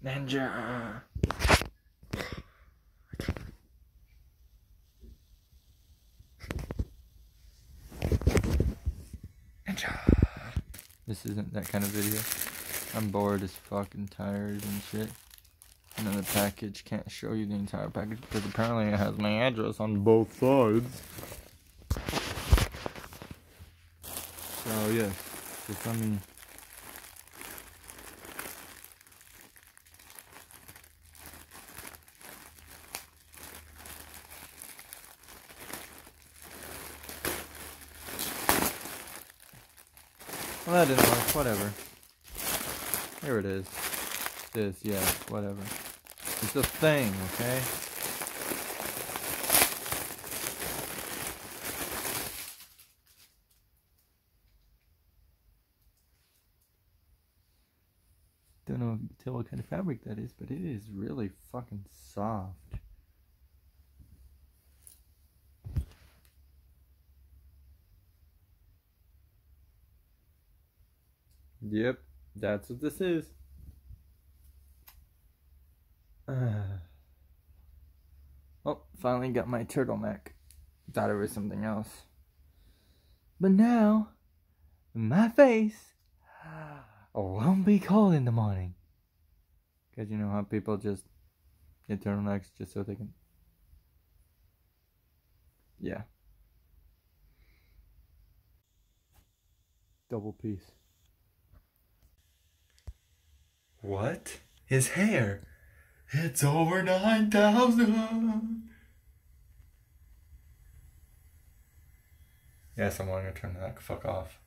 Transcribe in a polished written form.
Ninja. Ninja. This isn't that kind of video. I'm bored as fucking tired and shit. And then the package can't show you the entire package because apparently it has my address on both sides. So yes, just let me. Well, that didn't work. Whatever. Here it is. This, yeah, whatever. It's a thing, okay? Don't know if you can tell what kind of fabric that is, but it is really fucking soft. Yep, that's what this is. Oh, finally got my turtleneck. Thought it was something else. But now, my face won't be cold in the morning. Because you know how people just get turtlenecks just so they can... Yeah. Double piece. What? His hair. It's over 9,000. Yes, I'm going to turn that fuck off.